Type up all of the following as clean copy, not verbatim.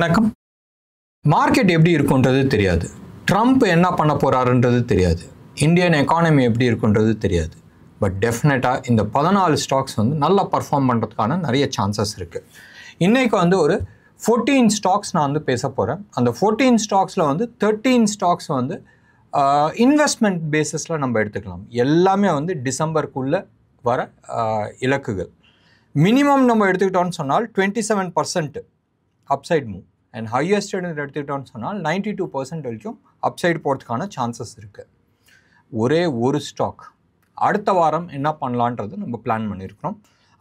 வணக்கம். மார்க்கெட் எப்படி இருக்குன்றது தெரியாது. ட்ரம்ப் என்ன பண்ண போறாருன்றது தெரியாது. இந்தியன் எக்கானமி எப்படி இருக்குன்றது தெரியாது. பட் டெஃபினட்டாக இந்த 14 ஸ்டாக்ஸ் வந்து நல்லா பர்ஃபார்ம் பண்ணுறதுக்கான நிறைய சான்சஸ் இருக்குது. இன்றைக்கி வந்து ஒரு 14 ஸ்டாக்ஸ் நான் வந்து பேச போகிறேன். அந்த 14 ஸ்டாக்ஸில் வந்து 13 ஸ்டாக்ஸ் வந்து இன்வெஸ்ட்மெண்ட் பேஸஸில் நம்ம எடுத்துக்கலாம். எல்லாமே வந்து டிசம்பருக்குள்ளே வர இலக்குகள். மினிமம் நம்ம எடுத்துக்கிட்டோம்னு சொன்னால் 27% அப்சைட் மூவ் அண்ட் ஹையஸ்ட் எடுத்துக்கிட்டோம்னு சொன்னால் 92% வரைக்கும் அப்சைடு போகிறதுக்கான சான்சஸ் இருக்குது. ஒரே ஒரு ஸ்டாக் அடுத்த வாரம் என்ன பண்ணலான்றது நம்ம பிளான் பண்ணியிருக்கிறோம்.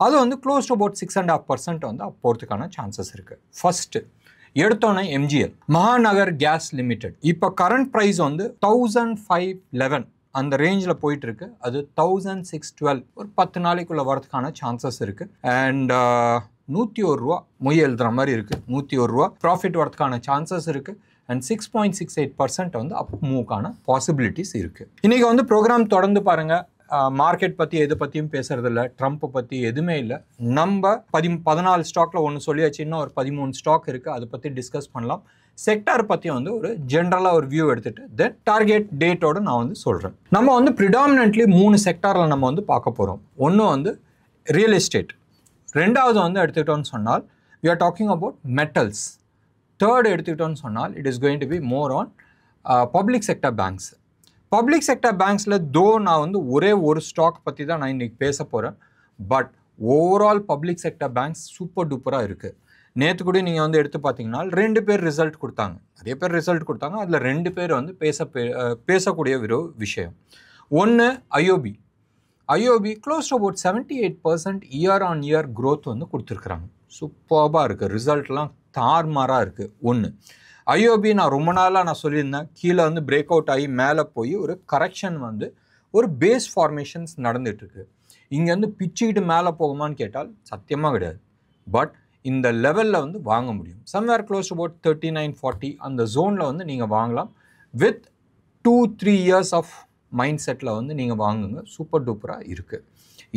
அது வந்து க்ளோஸ் டு அபவுட் 6.5% வந்து போகிறதுக்கான சான்சஸ் இருக்குது. ஃபஸ்ட்டு எடுத்தோன்னே எம்ஜிஎல் மகாநகர் கேஸ் லிமிடெட். இப்போ கரண்ட் ப்ரைஸ் வந்து 1511 அந்த ரேஞ்சில் போயிட்டுருக்கு. அது 1612 ஒரு 10 நாளைக்குள்ளே வரதுக்கான சான்சஸ் இருக்குது. அண்ட் 101 ரூபா மொய் எழுதுகிற மாதிரி இருக்குது. 101 ரூபா ப்ராஃபிட் வரதுக்கான சான்சஸ் இருக்குது. அண்ட் 6.68% வந்து அப் மூவ்க்கான பாசிபிலிட்டிஸ் இருக்குது. இன்றைக்கி வந்து ப்ரோக்ராம் தொடர்ந்து பாருங்கள். மார்க்கெட் பற்றி எது பற்றியும் பேசுகிறதில்ல, ட்ரம்ப்பை பற்றி எதுவுமே இல்லை. நம்ம 14 ஸ்டாக்கில் ஒன்று சொல்லியாச்சு, இன்னும் ஒரு 13 ஸ்டாக் இருக்குது. அதை பற்றி டிஸ்கஸ் பண்ணலாம். செக்டார் பற்றி வந்து ஒரு ஜென்ரலாக ஒரு வியூ எடுத்துகிட்டு தென் டார்கெட் டேட்டோடு நான் வந்து சொல்கிறேன். நம்ம வந்து ப்ரிடாமினன்ட்லி 3 செக்டாரில் நம்ம வந்து பார்க்க போகிறோம். ஒன்று வந்து ரியல் எஸ்டேட், ரெண்டாவது வந்து எடுத்துக்கிட்டோன்னு சொன்னால் we are talking about metals, third எடுத்துக்கிட்டோன்னு சொன்னால் it is going to be more on public sector banks. Public sector பேங்க்ஸில் நான் வந்து ஒரே ஒரு ஸ்டாக் பற்றி தான் நான் இன்றைக்கி பேச போகிறேன். But overall public sector banks super டூப்பராக இருக்குது. நேற்று கூட நீங்கள் வந்து எடுத்து பார்த்தீங்கன்னா 2 பேர் ரிசல்ட் கொடுத்தாங்க. நிறைய பேர் ரிசல்ட் கொடுத்தாங்க. அதில் 2 பேர் வந்து பேசக்கூடிய ஒரு விஷயம். ஒன்று IOB close to about 78% year on year growth வந்து கொடுத்துருக்குறாங்க. சூப்பராக இருக்குது. ரிசல்ட்லாம் தார்மாராக இருக்குது. ஒன்று ஐஓபி நான் ரொம்ப நாளாக நான் சொல்லியிருந்தேன், கீழே வந்து பிரேக் அவுட் ஆகி மேலே போய் ஒரு கரெக்ஷன் வந்து ஒரு பேஸ் ஃபார்மேஷன்ஸ் நடந்துகிட்ருக்கு. இங்கேருந்து பிச்சுக்கிட்டு மேலே போகுமான்னு கேட்டால் சத்தியமாக கிடையாது. பட் இந்த லெவலில் வந்து வாங்க முடியும். சம்வேர் க்ளோஸ் அபவுட் 39-40 அந்த ஜோனில் வந்து நீங்கள் வாங்கலாம். வித் 2-3 இயர்ஸ் ஆஃப் மைண்ட் செட்டில் வந்து நீங்கள் வாங்குங்க. சூப்பர் டூப்பராக இருக்குது.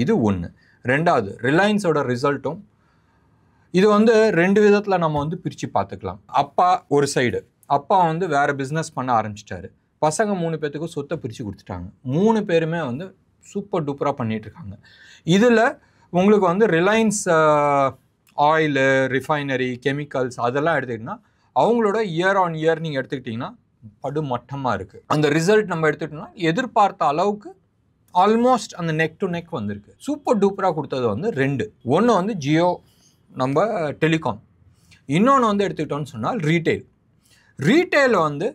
இது ஒன்று. ரெண்டாவது ரிலையன்ஸோட ரிசல்ட்டும் இது வந்து 2 விதத்தில் நம்ம வந்து பிரித்து பார்த்துக்கலாம். அப்பா ஒரு சைடு, அப்பா வந்து வேறு பிஸ்னஸ் பண்ண ஆரம்பிச்சிட்டாரு. பசங்க 3 பேர்த்துக்கும் சொத்தை பிரித்து கொடுத்துட்டாங்க. 3 பேருமே வந்து சூப்பர் டூப்பராக பண்ணிகிட்ருக்காங்க. இதில் உங்களுக்கு வந்து ரிலையன்ஸ் ஆயிலு, ரிஃபைனரி, கெமிக்கல்ஸ் அதெல்லாம் எடுத்துக்கிட்டிங்கன்னா அவங்களோட இயர் ஆன் இயர் நீங்கள் எடுத்துக்கிட்டிங்கன்னா படுமட்டமாக இருக்குது. அந்த ரிசல்ட் நம்ம எடுத்துக்கிட்டோம்னா எதிர்பார்த்த அளவுக்கு ஆல்மோஸ்ட் அந்த நெக் டு நெக் வந்திருக்கு. சூப்பர் டூப்பராக கொடுத்தது வந்து 2. ஒன்று வந்து ஜியோ, நம்ம டெலிகாம். இன்னொன்று வந்து எடுத்துக்கிட்டோன்னு சொன்னால் ரீட்டெயில் வந்து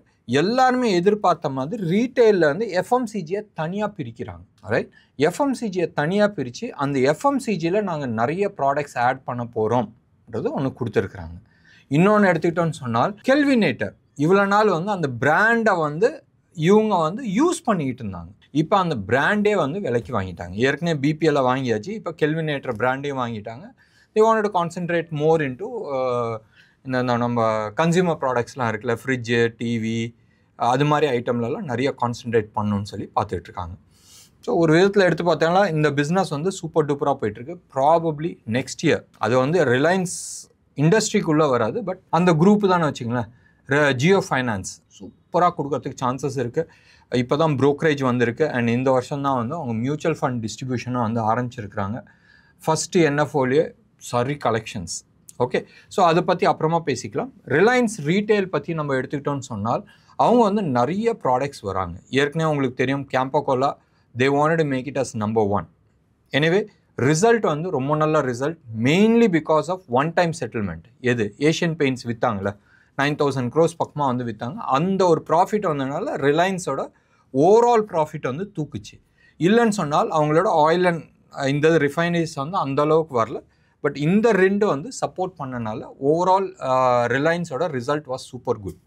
எல்லாருமே எதிர்பார்த்த மாதிரி ரீட்டெயிலில் வந்து எஃப்எம்சிஜியை தனியாக பிரிக்கிறாங்க. ரைட், எஃப்எம்சிஜியை தனியாக பிரித்து அந்த எஃப்எம்சிஜியில் நாங்கள் நிறைய ப்ராடக்ட்ஸ் ஆட் பண்ண போகிறோம்ன்றது ஒன்று கொடுத்துருக்குறாங்க. இன்னொன்று எடுத்துக்கிட்டோன்னு சொன்னால் கெல்வினேட்டர். இவ்வளோ நாள் வந்து அந்த பிராண்டை வந்து இவங்க வந்து யூஸ் பண்ணிக்கிட்டு இருந்தாங்க. இப்போ அந்த பிராண்டே வந்து விலைக்கு வாங்கிட்டாங்க. ஏற்கனவே பிபிஎல்ல வாங்கியாச்சு, இப்போ கெல்வினேட்டர் பிராண்டையும் வாங்கிட்டாங்க. they wanted to concentrate more into இந்த நம்ம கன்சியூமர் ப்ராடக்ட்ஸ்லாம் இருக்குல்ல, ஃப்ரிட்ஜு, டிவி, அது மாதிரி ஐட்டம்லலாம் நிறைய கான்சன்ட்ரேட் பண்ணணும்னு சொல்லி பார்த்துட்ருக்காங்க. ஸோ ஒரு விதத்தில் எடுத்து பார்த்தீங்கன்னா இந்த பிஸ்னஸ் வந்து சூப்பர் டூப்பராக போயிட்டுருக்கு. ப்ராபப்ளி நெக்ஸ்ட் இயர் அது வந்து ரிலையன்ஸ் இண்டஸ்ட்ரிக்குள்ளே வராது, பட் அந்த குரூப்பு தானே வச்சுங்களேன். ஜியோ ஃபைனான்ஸ் சூப்பராக கொடுக்கறதுக்கு சான்சஸ் இருக்குது. இப்போ தான் ப்ரோக்கரேஜ் வந்திருக்கு. அண்ட் இந்த வருஷம் தான் வந்து அவங்க மியூச்சுவல் ஃபண்ட் டிஸ்ட்ரிபியூஷனும் வந்து ஆரம்பிச்சிருக்கிறாங்க. ஃபஸ்ட்டு என்எஃப்ஓலேயே சரி கலெக்ஷன்ஸ். ஓகே, ஸோ அதை பற்றி அப்புறமா பேசிக்கலாம். ரிலையன்ஸ் ரீட்டெயில் பற்றி நம்ம எடுத்துக்கிட்டோன்னு சொன்னால் அவங்க வந்து நிறைய ப்ராடக்ட்ஸ் வராங்க. ஏற்கனவே உங்களுக்கு தெரியும் Campa Cola, they wanted to make it as number 1. எனவே ரிசல்ட் வந்து ரொம்ப நல்ல result, mainly because of one time settlement. எது ஏஷியன் பெயிண்ட்ஸ் விற்றாங்களே 9,000 crores பக்கமாக வந்து விற்றாங்க. அந்த ஒரு ப்ராஃபிட் வந்ததுனால ரிலையன்ஸோட ஓவரால் ப்ராஃபிட் வந்து தூக்குச்சு. இல்லைன்னு சொன்னால் அவங்களோட ஆயில் அண்ட் இந்த ரிஃபைனரிஸ் வந்து அந்த அளவுக்கு வரல. பட் இந்த 2 வந்து சப்போர்ட் பண்ணனால ஓவரால் ரிலையன்ஸோட result was super good.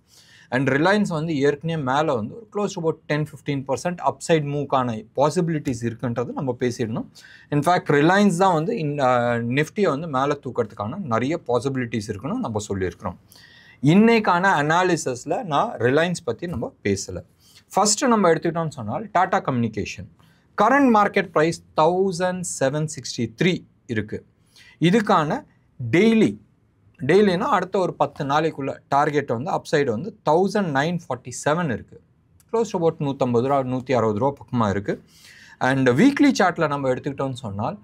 And Reliance வந்து ஏற்கனவே மேலே வந்து ஒரு க்ளோஸ் டு அபவுட் 10-15% அப்சைட் மூவ்க்கான பாசிபிலிட்டிஸ் இருக்குன்றது நம்ம பேசிடணும். இன்ஃபேக்ட் ரிலையன்ஸ் தான் வந்து நிஃப்டியை வந்து மேலே தூக்கிறதுக்கான நிறைய பாசிபிலிட்டிஸ் இருக்குன்னு நம்ம சொல்லியிருக்கிறோம். இன்னைக்கான அனாலிசிஸில் நான் ரிலையன்ஸ் பற்றி நம்ம பேசலை. ஃபஸ்ட்டு நம்ம எடுத்துக்கிட்டோம்னு சொன்னால் Tata communication current market price 1763 இருக்குது. இதுக்கான டெய்லி டெய்லினா அடுத்த ஒரு 10 நாளைக்குள்ள டார்கெட் வந்து அப்சைடு வந்து 1947 இருக்குது. க்ளோஸ் அபவுட் 150 ரூபா 160 ரூபா பக்கமாக இருக்குது. அண்ட் வீக்லி சார்ட்டில் நம்ம எடுத்துக்கிட்டோம்னு சொன்னால்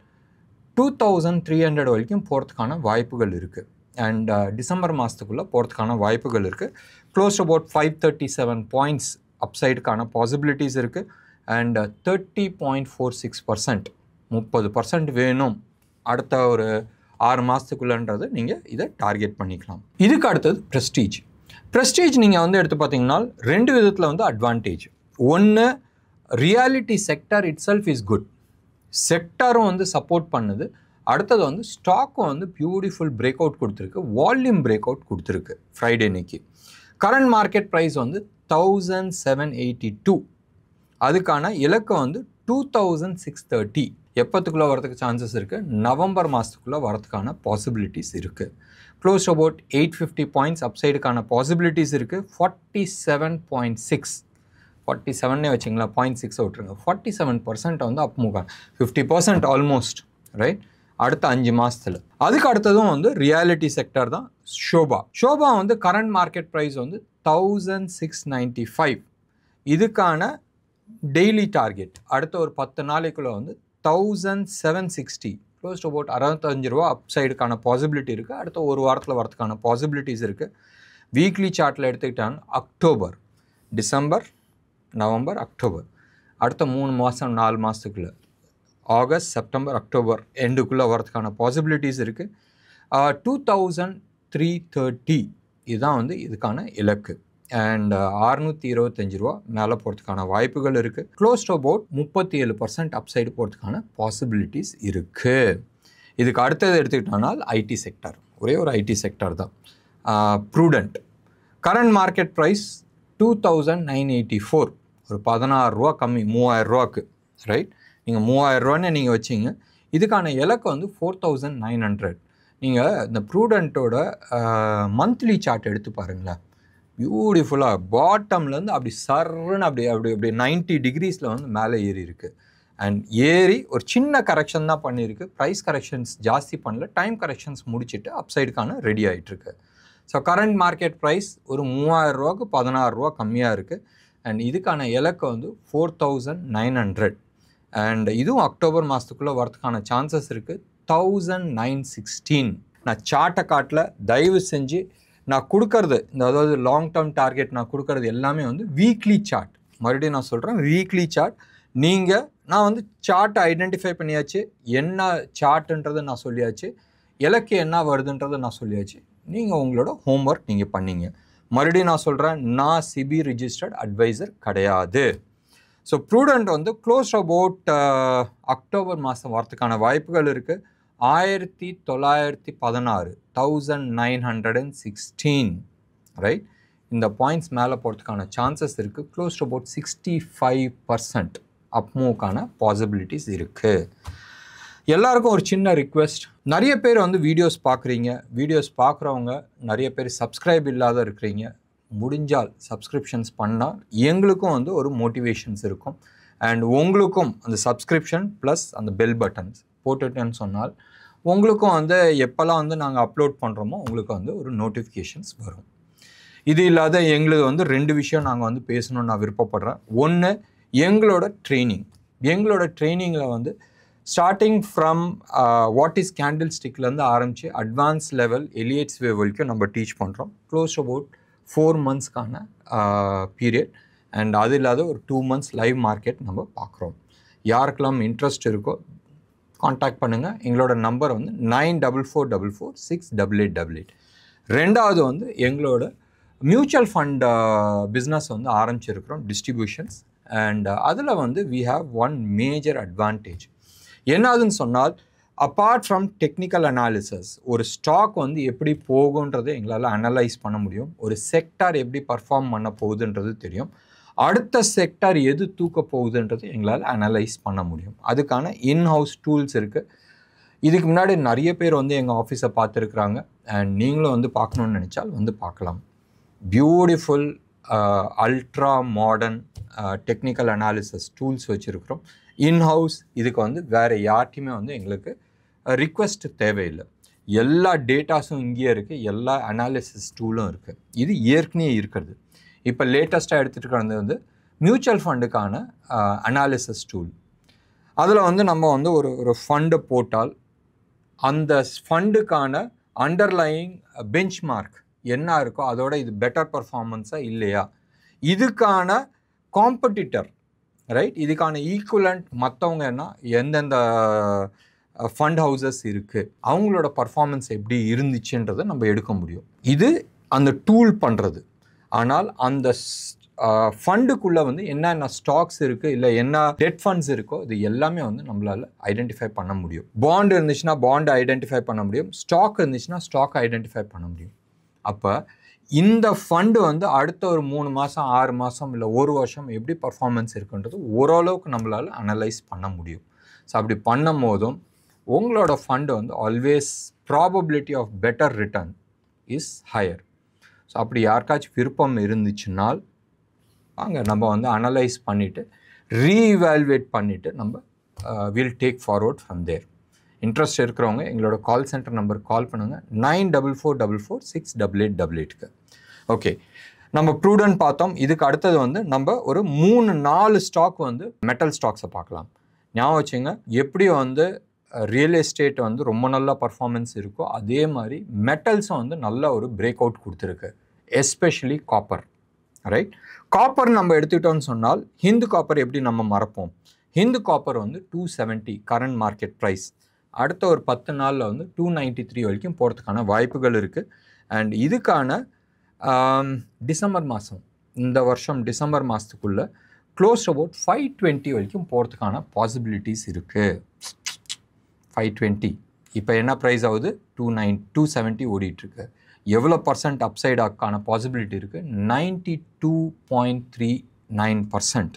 2300 வரைக்கும் போகிறதுக்கான வாய்ப்புகள் இருக்குது. அண்ட் டிசம்பர் மாதத்துக்குள்ளே போகிறதுக்கான வாய்ப்புகள் இருக்குது. க்ளோஸ் அபவுட் 537 பாயிண்ட்ஸ் அப்சைடுக்கான பாசிபிலிட்டிஸ் இருக்குது. அண்ட் 30.46%, 30% வேணும் அடுத்த ஒரு 6 மாதத்துக்குள்ளன்றது நீங்கள் இதை டார்கெட் பண்ணிக்கலாம். இதுக்கு அடுத்தது ப்ரெஸ்டீஜ் நீங்கள் வந்து எடுத்து பார்த்தீங்கன்னா 2 விதத்தில் வந்து அட்வான்டேஜ். ஒன்று, reality sector itself is good, செக்டாரும் வந்து சப்போர்ட் பண்ணுது. அடுத்தது வந்து ஸ்டாக்கும் வந்து பியூட்டிஃபுல் பிரேக் அவுட் கொடுத்துருக்கு, வால்யூம் பிரேக் அவுட் கொடுத்துருக்கு ஃப்ரைடே இன்னைக்கு. கரண்ட் மார்க்கெட் ப்ரைஸ் வந்து 1782, அதுக்கான இலக்கு வந்து 2630. எப்போத்துக்குள்ளே வரதுக்கு சான்சஸ் இருக்குது? நவம்பர் மாதத்துக்குள்ளே வரதுக்கான பாசிபிலிட்டிஸ் இருக்குது. க்ளோஸ் அபவுட் 850 பாயிண்ட்ஸ் அப்சைடுக்கான பாசிபிலிட்டிஸ் இருக்குது. 47.6, 47 வச்சிங்களா, 0.6 விட்டுருங்க, 47% வந்து அப் மூவ் ஆகும், 50% ஆல்மோஸ்ட், ரைட், அடுத்த 5 மாதத்தில். அதுக்கு அடுத்ததும் வந்து ரியாலிட்டி செக்டர் தான். ஷோபா வந்து கரண்ட் மார்க்கெட் ப்ரைஸ் வந்து 1695, இதுக்கான டெய்லி டார்கெட் அடுத்த ஒரு 10 நாளைக்குள்ளே வந்து 1760, க்ளோஸ் டு அபவுட் 65 ரூபா அப்சைடுக்கான பாசிபிலிட்டி இருக்குது. அடுத்த ஒரு வாரத்தில் வரதுக்கான பாசிபிலிட்டிஸ் இருக்குது. வீக்லி சார்ட்டில் எடுத்துக்கிட்டாங்க அக்டோபர், டிசம்பர், நவம்பர், அக்டோபர், அடுத்த 3 மாதம் 4 மாதத்துக்குள்ளே ஆகஸ்ட், செப்டம்பர், அக்டோபர் எண்டுக்குள்ளே வரதுக்கான பாசிபிலிட்டிஸ் இருக்குது. 2330 இதுதான் வந்து இதுக்கான இலக்கு. அண்ட் 625 ரூபா மேலே போகிறதுக்கான வாய்ப்புகள் இருக்குது. க்ளோஸ் டு அபவுட் 37% அப்சைடு போகிறதுக்கான பாசிபிலிட்டிஸ் இருக்குது. இதுக்கு அடுத்தது எடுத்துக்கிட்டோம்னால் ஐடி செக்டார், ஒரே ஒரு ஐடி செக்டார் தான். ப்ரூடெண்ட் கரண்ட் மார்க்கெட் ப்ரைஸ் 2984, ஒரு 16 ரூபா கம்மி, 3000 ரூபாக்கு, ரைட். நீங்கள் 3000 ரூபான்னு நீங்கள் வச்சிங்க. இதுக்கான இலக்கு வந்து 4900. நீங்கள் இந்த ப்ரூடெண்ட்டோட மந்த்லி சார்ட் எடுத்து பாருங்களேன், பியூட்டிஃபுல்லாக பாட்டம்லேருந்து அப்படி சர்ன்னு அப்படி 90 டிகிரிஸில் வந்து மேலே ஏறி இருக்குது. அண்ட் ஏறி ஒரு சின்ன கரெக்ஷன் தான் பண்ணியிருக்கு, ப்ரைஸ் கரெக்ஷன்ஸ் ஜாஸ்தி பண்ணல, டைம் கரெக்ஷன்ஸ் முடிச்சுட்டு அப்சைடுக்கான ரெடி ஆகிட்டுருக்கு. ஸோ கரண்ட் மார்க்கெட் ப்ரைஸ் ஒரு 3000 ரூபாக்கு 16 ரூபா கம்மியாக இருக்குது. அண்ட் இதுக்கான இலக்கு வந்து 4900. அண்ட் இதுவும் அக்டோபர் மாதத்துக்குள்ளே வரதுக்கான சான்சஸ் இருக்குது. 1916. நான் சார்ட்டை காட்டில் தயவு செஞ்சு நான் கொடுக்கறது இந்த, அதாவது லாங் டேர்ம் டார்கெட் நான் கொடுக்கறது எல்லாமே வந்து வீக்லி சார்ட். மறுபடியும் நான் சொல்கிறேன், வீக்லி சார்ட். நான் வந்து சார்ட்டை ஐடென்டிஃபை பண்ணியாச்சு, என்ன சார்ட்டுன்றதை நான் சொல்லியாச்சு, இலக்கு என்ன வருதுன்றதை நான் சொல்லியாச்சு. நீங்கள் உங்களோட ஹோம்ஒர்க் நீங்கள் பண்ணீங்க. மறுபடியும் நான் சொல்கிறேன், நான் சிபி ரிஜிஸ்டர்ட் அட்வைசர் கிடையாது. ஸோ ப்ரூடெண்ட் வந்து க்ளோஸ் அபவுட் அக்டோபர் மாதம் வரத்துக்கான வாய்ப்புகள் இருக்குது. 1916, 1916, ரைட். இந்த பாயிண்ட்ஸ் மேலே போகிறதுக்கான சான்சஸ் இருக்குது. க்ளோஸ் டு அபவுட் 65% அப் மூவ்க்கான பாசிபிலிட்டிஸ் இருக்குது. எல்லாருக்கும் ஒரு சின்ன ரிக்வெஸ்ட், நிறைய பேர் வந்து வீடியோஸ் பார்க்குறீங்க, வீடியோஸ் பார்க்குறவங்க நிறைய பேர் சப்ஸ்கிரைப் இல்லாத இருக்கிறீங்க. முடிஞ்சால் சப்ஸ்கிரிப்ஷன்ஸ் பண்ணால் எங்களுக்கும் வந்து ஒரு மோட்டிவேஷன்ஸ் இருக்கும். அண்ட் உங்களுக்கும் அந்த சப்ஸ்கிரிப்ஷன் ப்ளஸ் அந்த பெல் பட்டன்ஸ் போட்டுட்டேன்னு சொன்னால் உங்களுக்கும் வந்து எப்போல்லாம் வந்து நாங்கள் அப்லோட் பண்ணுறோமோ உங்களுக்கு வந்து ஒரு நோட்டிஃபிகேஷன்ஸ் வரும். இது இல்லாத எங்களுக்கு வந்து 2 விஷயம் நாங்கள் வந்து பேசணும்னு நான் விருப்பப்படுறேன். ஒன்று, எங்களோட ட்ரைனிங்கில் வந்து starting from what is candle ஸ்டிக்லேருந்து ஆரம்பித்து அட்வான்ஸ் லெவல் எலியட்ஸ் வேவ் வரைக்கும் நம்ம டீச் பண்ணுறோம். க்ளோஸ் அபவுட் 4 monthsக்கான பீரியட். அண்ட் அது இல்லாத ஒரு 2 months லைவ் மார்க்கெட் நம்ம பார்க்குறோம். யாருக்கெல்லாம் இன்ட்ரெஸ்ட் இருக்கோ காண்டாக்ட் பண்ணுங்கள். எங்களோட நம்பர் வந்து 9444468888. ரெண்டாவது வந்து எங்களோட மியூச்சுவல் ஃபண்ட் பிஸ்னஸ் வந்து ஆரம்பிச்சிருக்கிறோம், டிஸ்ட்ரிபியூஷன்ஸ். அண்ட் அதில் வந்து we have one major advantage. என்னதுன்னு சொன்னால், அப்பார்ட் ஃப்ரம் டெக்னிக்கல் அனாலிசிஸ், ஒரு ஸ்டாக் வந்து எப்படி போகுன்றதை எங்களால் அனலைஸ் பண்ண முடியும். ஒரு செக்டார் எப்படி பர்ஃபார்ம் பண்ண போகுதுன்றது தெரியும். அடுத்த செக்டார் எது தூக்க போகுதுன்றது எங்களால் அனலைஸ் பண்ண முடியும். அதுக்கான இன்ஹவுஸ் டூல்ஸ் இருக்குது. இதுக்கு முன்னாடி நிறைய பேர் வந்து எங்கள் ஆஃபீஸை பார்த்துருக்குறாங்க. அண்ட் நீங்களும் வந்து பார்க்கணுன்னு நினச்சால் வந்து பார்க்கலாம். Beautiful ultra modern technical analysis tools வச்சுருக்கிறோம் இன்ஹவுஸ். இதுக்கு வந்து வேறு யார்ட்டையுமே வந்து எங்களுக்கு ரிக்வெஸ்ட் தேவையில்லை. எல்லா டேட்டாஸும் இங்கேயே இருக்குது, எல்லா அனாலிசிஸ் டூலும் இருக்குது. இது ஏற்கனவே இருக்கிறது. இப்போ லேட்டஸ்ட்டாக எடுத்துகிட்டு இருக்கிறது வந்து மியூச்சுவல் ஃபண்டுக்கான அனாலிசிஸ் டூல். அதில் வந்து நம்ம வந்து ஒரு ஃபண்டை போட்டால் அந்த ஃபண்டுக்கான அண்டர்லையிங் பெஞ்ச் மார்க் என்ன இருக்கோ அதோட இது பெட்டர் பர்ஃபார்மன்ஸாக இல்லையா, இதுக்கான காம்படிட்டர் ரைட், இதுக்கான ஈக்குவலண்ட் மற்றவங்க என்ன எந்தெந்த ஃபண்ட் ஹவுசஸ் இருக்குது, அவங்களோட பர்ஃபார்மன்ஸ் எப்படி இருந்துச்சுன்றதை நம்ம எடுக்க முடியும். இது அந்த டூல் பண்ணுறது. ஆனால் அந்த ஃபண்டுக்குள்ளே வந்து என்னென்ன ஸ்டாக்ஸ் இருக்குது, இல்லை என்ன டெட் ஃபண்ட்ஸ் இருக்கோ இது எல்லாமே வந்து நம்மளால் ஐடென்டிஃபை பண்ண முடியும். பாண்ட் இருந்துச்சுன்னா பாண்டை ஐடென்டிஃபை பண்ண முடியும், ஸ்டாக் இருந்துச்சுன்னா ஸ்டாக் ஐடென்டிஃபை பண்ண முடியும். அப்போ இந்த ஃபண்டு வந்து அடுத்த ஒரு 3 மாதம் 6 மாதம் இல்லை 1 வருஷம் எப்படி பர்ஃபார்மன்ஸ் இருக்குன்றது ஓரளவுக்கு நம்மளால் அனலைஸ் பண்ண முடியும். ஸோ அப்படி பண்ணும் போதும் உங்களோட ஃபண்டு வந்து always probability of better return is higher. So அப்படி யாருக்காச்சும் விருப்பம் இருந்துச்சுன்னால் வாங்க நம்ம வந்து அனலைஸ் பண்ணிவிட்டு ரீஇவால்வேட் பண்ணிவிட்டு நம்ம will take forward from there. Interest இருக்கிறவங்க எங்களோட கால் சென்டர் நம்பர் கால் பண்ணுங்கள் 9444468888க்கு. ஓகே, நம்ம ப்ரூடென்ட் பார்த்தோம். இதுக்கு அடுத்தது வந்து நம்ம ஒரு 3-4 ஸ்டாக் வந்து மெட்டல் ஸ்டாக்ஸை பார்க்கலாம். ஞாபகம் வச்சுங்க, எப்படி வந்து ரியல் எஸ்டேட் வந்து ரொம்ப நல்ல பர்ஃபார்மன்ஸ் இருக்கோ அதே மாதிரி மெட்டல்ஸும் வந்து நல்ல ஒரு பிரேக் அவுட் கொடுத்துருக்கு, எஸ்பெஷலி காப்பர். ரைட், காப்பர் நம்ம எடுத்துக்கிட்டோம்னு சொன்னால் ஹிந்து காப்பர் எப்படி நம்ம மறப்போம். ஹிந்து காப்பர் வந்து 270 கரண்ட் மார்க்கெட் ப்ரைஸ், அடுத்த ஒரு 10 நாளில் வந்து 293 வரைக்கும் போகிறதுக்கான வாய்ப்புகள் இருக்குது. அண்ட் இதுக்கான டிசம்பர் மாதம், இந்த வருஷம் டிசம்பர் மாதத்துக்குள்ளே க்ளோஸ் அபவுட் 520 வரைக்கும் போகிறதுக்கான பாசிபிலிட்டிஸ் இருக்குது. 520 இப்போ என்ன ப்ரைஸ் ஆகுது, 270 ஓடிட்டுருக்கு. எவ்வளோ பர்சன்ட் அப்சைடாக்கான பாசிபிலிட்டி இருக்குது, 92.39%.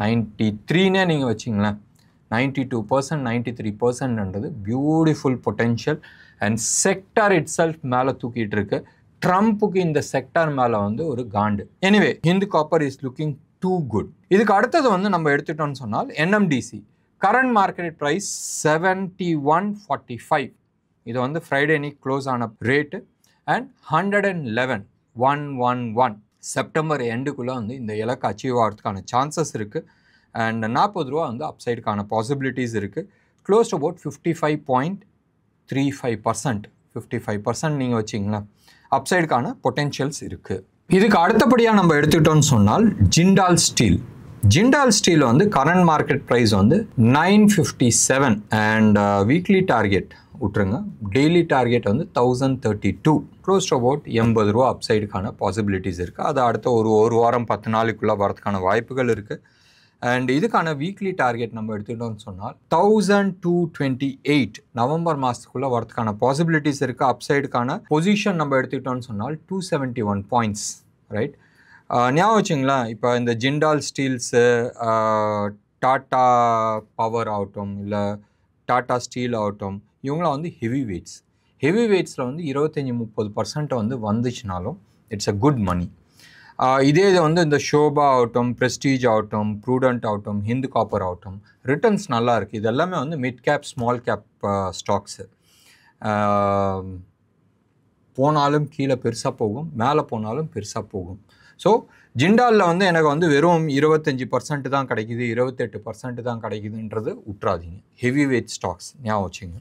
93னே நீங்கள் வச்சிங்களேன், 92%, 93%ன்றது beautiful potential. And sector itself மேலே தூக்கிட்டு இருக்கு. ட்ரம்ப்புக்கு இந்த செக்டார் மேலே வந்து ஒரு காண்டு. Anyway, Hindu copper is looking too good. இதுக்கு அடுத்தது வந்து நம்ம எடுத்துட்டோம்னு சொன்னால் NMDC கரண்ட் மார்க்கெட் ப்ரைஸ் 71.45. இது வந்து ஃப்ரைடே அன்னைக்கு க்ளோஸ் ஆன ரேட்டு. அண்ட் 111 செப்டம்பர் எண்டுக்குள்ளே வந்து இந்த இலக்கு அச்சீவ் ஆகிறதுக்கான சான்சஸ் இருக்குது. அண்ட் 40 ரூபா வந்து அப்சைடுக்கான பாசிபிலிட்டிஸ் இருக்குது. Close about 55.35%. 55% நீங்கள் வச்சிங்களேன், அப்சைடுக்கான பொட்டென்ஷியல்ஸ் இருக்குது. இதுக்கு அடுத்தபடியாக நம்ம எடுத்துக்கிட்டோம்னு சொன்னால் ஜிண்டால் ஸ்டீல் வந்து கரண்ட் மார்க்கெட் ப்ரைஸ் வந்து 957 அண்ட் வீக்லி டார்கெட் விட்டுருங்க, டெய்லி டார்கெட் வந்து 1032. க்ளோஸ் டு அபவுட் 80 ரூபா அப்சைடுக்கான பாசிபிலிட்டிஸ் இருக்குது. அது அடுத்த ஒரு வாரம் 10 நாளைக்குள்ளே வரதுக்கான வாய்ப்புகள் இருக்குது. அண்ட் இதுக்கான வீக்லி டார்கெட் நம்ம எடுத்துக்கிட்டோம்னு சொன்னால் 1228 நவம்பர் மாதத்துக்குள்ளே வரதுக்கான பாசிபிலிட்டிஸ் இருக்குது. அப்சைடுக்கான பொசிஷன் நம்ம எடுத்துக்கிட்டோம்னு சொன்னால் 271 பாயிண்ட்ஸ். ரைட், ஞாபகம் வச்சுங்களா, இப்போ இந்த ஜிண்டால் ஸ்டீல்ஸு, டாட்டா பவர் ஆகட்டும், இல்லை டாட்டா ஸ்டீல் ஆகட்டும், இவங்களாம் வந்து ஹெவி வெயிட்ஸில் வந்து 25-30% வந்து வந்துச்சுனாலும் இட்ஸ் அ குட் மணி. இதே இது வந்து இந்த ஷோபா ஆகட்டும், ப்ரெஸ்டீஜ் ஆகட்டும், ப்ரூடென்ட் ஆகட்டும், ஹிந்து காப்பர் ஆகட்டும், ரிட்டர்ன்ஸ் நல்லா இருக்குது. இது எல்லாமே வந்து mid cap small cap stocks. போனாலும் கீழே பெருசாக போகும், மேலே போனாலும் பெருசாக போகும். ஸோ ஜிண்டாலில் வந்து எனக்கு வந்து வெறும் 25% தான் கிடைக்குது, 28% தான் கிடைக்குதுன்றது விட்றாதீங்க. ஹெவி வெயிட் ஸ்டாக்ஸ் ஞாபகம் வச்சுங்க.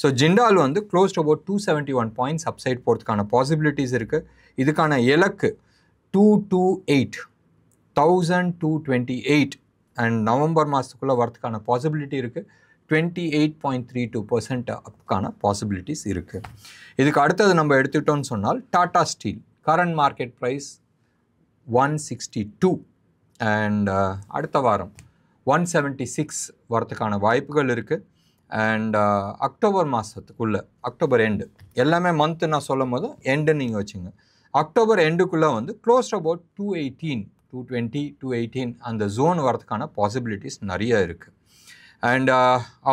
ஸோ ஜிண்டால் வந்து close to about 271 points upside போகிறதுக்கான பாசிபிலிட்டிஸ் இருக்குது. இதுக்கான இலக்கு 1228 அண்ட் நவம்பர் மாதத்துக்குள்ளே வரதுக்கான பாசிபிலிட்டி இருக்குது. 28.32% அப்கான பாசிபிலிட்டிஸ் இருக்குது. இதுக்கு அடுத்தது நம்ம எடுத்துக்கிட்டோம்னு சொன்னால் Tata steel current market price 162 and அடுத்த வாரம் 176 வரதுக்கான வாய்ப்புகள் இருக்குது. அண்ட் அக்டோபர் மாதத்துக்குள்ளே, அக்டோபர் எண்டு, எல்லாமே மந்த்து நான் சொல்லும் போது எண்டுன்னு நீங்கள் வச்சுங்க. அக்டோபர் எண்டுக்குள்ளே வந்து க்ளோஸ் அபவுட் 218, 220, 218 அந்த ஜோன் வரதுக்கான பாசிபிலிட்டிஸ் நிறைய இருக்குது. அண்ட்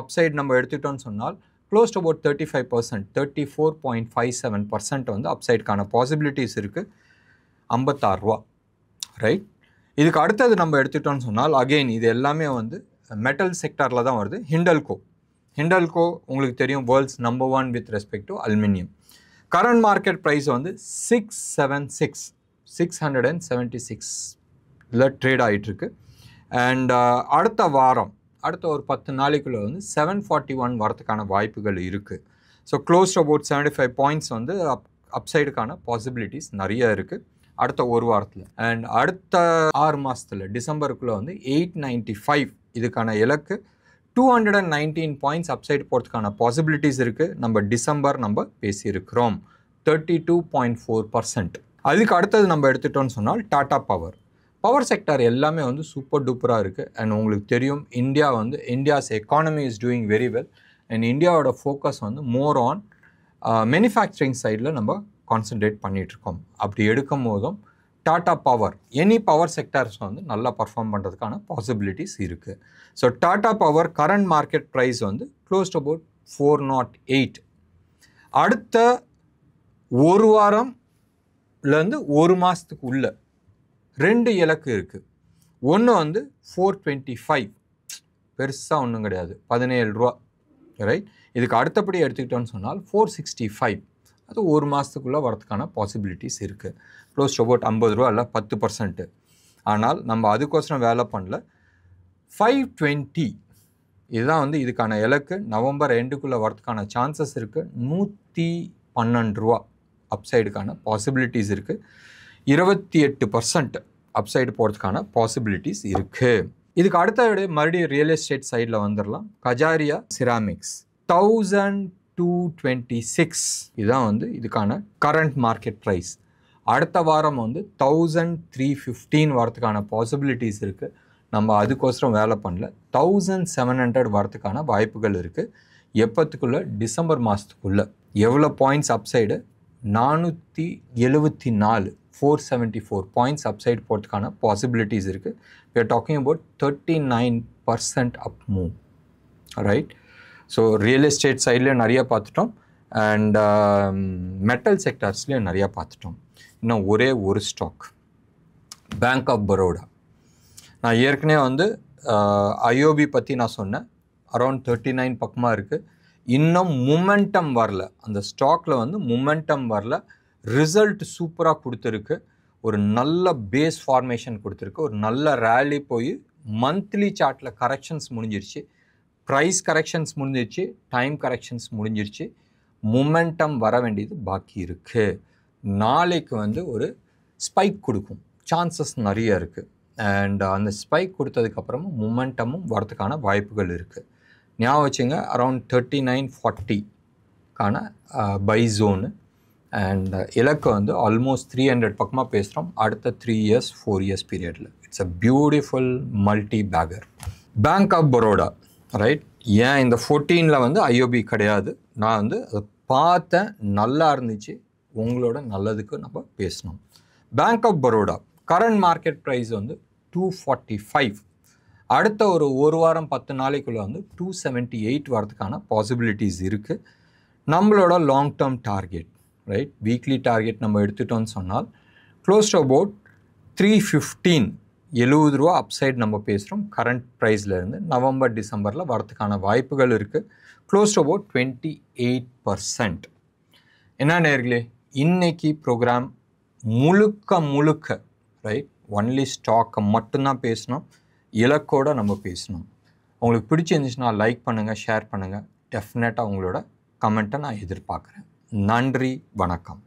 அப்சைட் நம்ம எடுத்துக்கிட்டோம்னு சொன்னால் க்ளோஸ் டு அபவுட் 35%, 34.57% வந்து அப்சைடுக்கான பாசிபிலிட்டிஸ் இருக்குது. 56 ரூபா. ரைட், இதுக்கு அடுத்தது நம்ம எடுத்துக்கிட்டோம்னு சொன்னால் அகெயின் இது எல்லாமே வந்து மெட்டல் செக்டாரில் தான் வருது. ஹிண்டல்கோ உங்களுக்கு தெரியும் world's number 1 with respect to aluminium. Current market price வந்து 676 ட்ரேட் ஆகிட்டுருக்கு. அண்ட் அடுத்த வாரம் அடுத்த ஒரு 10 நாளைக்குள்ளே வந்து 741 வரதுக்கான வாய்ப்புகள் இருக்குது. ஸோ க்ளோஸ் அபவுட் 75 பாயிண்ட்ஸ் வந்து அப்சைடுக்கான பாசிபிலிட்டிஸ் நிறைய இருக்குது அடுத்த ஒரு வாரத்தில். அண்ட் அடுத்த 6 மாதத்தில் டிசம்பருக்குள்ளே வந்து 895 இதுக்கான இலக்கு 219 பாயிண்ட்ஸ் அப்சைடு போகிறதுக்கான பாசிபிலிட்டிஸ் இருக்குது. நம்ம டிசம்பர் நம்ம பேசியிருக்கிறோம் 32.4%. அதுக்கு அடுத்தது நம்ம எடுத்துட்டோம்னு சொன்னால் டாடா பவர் செக்டார் எல்லாமே வந்து சூப்பர் டூப்பராக இருக்குது. அண்ட் உங்களுக்கு தெரியும் இந்தியா வந்து India's economy is doing very well. And இந்தியாவோட ஃபோக்கஸ் வந்து மோர் ஆன் மேனுஃபேக்சரிங் சைடில் நம்ம கான்சன்ட்ரேட் பண்ணிகிட்ருக்கோம். அப்படி எடுக்கும் போதும் டாடா எனி பவர் செக்டார்ஸ் வந்து நல்லா பர்ஃபார்ம் பண்ணுறதுக்கான பாசிபிலிட்டிஸ் இருக்குது. So Tata current market price வந்து க்ளோஸ் அபவுட் 408. அடுத்த ஒரு வாரம்லேருந்து ஒரு மாதத்துக்கு உள்ள 2 இலக்கு இருக்குது. ஒன்று வந்து 425, பெருசாக ஒன்றும் கிடையாது, 17 ரூபா, ரைட். இதுக்கு அடுத்தபடி எடுத்துக்கிட்டோன்னு சொன்னால் 465, அது ஒரு மாதத்துக்குள்ளே வரதுக்கான பாசிபிலிட்டிஸ் இருக்குது. க்ளோஸ் அபவுட் 50 ரூபா இல்லை 10%. ஆனால் நம்ம அதுக்கோசரம் வேலை பண்ணல. 520 இதுதான் வந்து இதுக்கான இலக்கு. நவம்பர் எண்டுக்குள்ளே வரதுக்கான சான்சஸ் இருக்குது. 112 ரூபா அப்சைடுக்கான பாசிபிலிட்டிஸ் இருக்குது. 28% அப்சைடு போகிறதுக்கான பாசிபிலிட்டிஸ் இருக்குது. இதுக்கு அடுத்த மறுபடியும் ரியல் எஸ்டேட் சைடில் வந்துடலாம். கஜாரியா சிராமிக்ஸ் 1226 இதுதான் வந்து இதுக்கான கரண்ட் மார்க்கெட் ப்ரைஸ். அடுத்த வாரம் வந்து 1315 வரதுக்கான பாசிபிலிட்டிஸ் இருக்குது. நம்ம அதுக்கோசரம் வேலை பண்ணல. 1700 வரதுக்கான வாய்ப்புகள் இருக்குது. எப்போத்துக்குள்ளே? டிசம்பர் மாதத்துக்குள்ளே. எவ்வளோ பாயிண்ட்ஸ் அப்சைடு? 474 474 பாயிண்ட்ஸ் அப்சைடு போகிறதுக்கான பாசிபிலிட்டிஸ் இருக்குது. we are talking about 39% up move, right. So real estate சைட்லேயும் நிறையா பார்த்துட்டோம். அண்ட் மெட்டல் செக்டார்ஸ்லேயும் நிறையா பார்த்துட்டோம். இன்னும் ஒரே ஒரு ஸ்டாக், பேங்க் ஆஃப் பரோடா. நான் ஏற்கனவே வந்து ஐஓபி பற்றி நான் சொன்னேன். அரௌண்ட் 39 பக்கமாக இருக்குது. இன்னும் மொமெண்டம் வரல, அந்த ஸ்டாக்கில் வந்து மொமெண்டம் வரல. ரிசல்ட் சூப்பராக கொடுத்துருக்கு. ஒரு நல்ல பேஸ் ஃபார்மேஷன் கொடுத்துருக்கு. ஒரு நல்ல ரேலி போய் மந்த்லி சார்ட்டில் கரெக்ஷன்ஸ் முடிஞ்சிருச்சு, ப்ரைஸ் கரெக்ஷன்ஸ் முடிஞ்சிருச்சு, டைம் கரெக்ஷன்ஸ் முடிஞ்சிருச்சு. மொமெண்டம் வர வேண்டியது பாக்கி இருக்குது. நாளைக்கு வந்து ஒரு ஸ்பைக் கொடுக்கும், சான்சஸ் நிறைய இருக்குது. அண்ட் அந்த ஸ்பைக் கொடுத்ததுக்கப்புறமா மொமெண்டமும் வரதுக்கான வாய்ப்புகள் இருக்குது. ஞாபகம் வச்சுங்க, அரௌண்ட் 3940க்கான பை ஜோனு. அண்ட் இலக்கு வந்து ஆல்மோஸ்ட் 300 பக்கமாக பேசுகிறோம் அடுத்த 3 இயர்ஸ் 4 இயர்ஸ் பீரியடில். It's a beautiful multibagger. Bank of Baroda, right. ஏன் இந்த 14ல் வந்து ஐஓபி கிடையாது, நான் வந்து அதை பார்த்தேன், நல்லா இருந்துச்சு, உங்களோட நல்லதுக்கு நம்ம பேசணும். Bank of Baroda current market price வந்து 245. அடுத்த ஒரு வாரம் 10 நாளைக்குள்ளே வந்து 278 வரதுக்கான பாசிபிலிட்டிஸ் இருக்குது. நம்மளோட long term target, right, weekly target நம்ம எடுத்துட்டோம்னு சொன்னால் க்ளோஸ் டு அபவுட் 315 70 ரூபா அப்சைட் நம்ம பேசுகிறோம். கரண்ட் ப்ரைஸ்லேருந்து நவம்பர் டிசம்பரில் வரதுக்கான வாய்ப்புகள் இருக்குது. Close to about 28%. என்ன நேர்களே, இன்னைக்கு ப்ரோக்ராம் முழுக்க ரைட் ஒன்லி ஸ்டாக்கை மட்டும்தான் பேசணும், இலக்கோடு நம்ம பேசணும். உங்களுக்கு பிடிச்சிருந்துச்சுன்னா லைக் பண்ணுங்கள், ஷேர் பண்ணுங்கள். டெஃபினட்டாக உங்களோட கமெண்ட்டை நான் எதிர்பார்க்குறேன். நன்றி, வணக்கம்.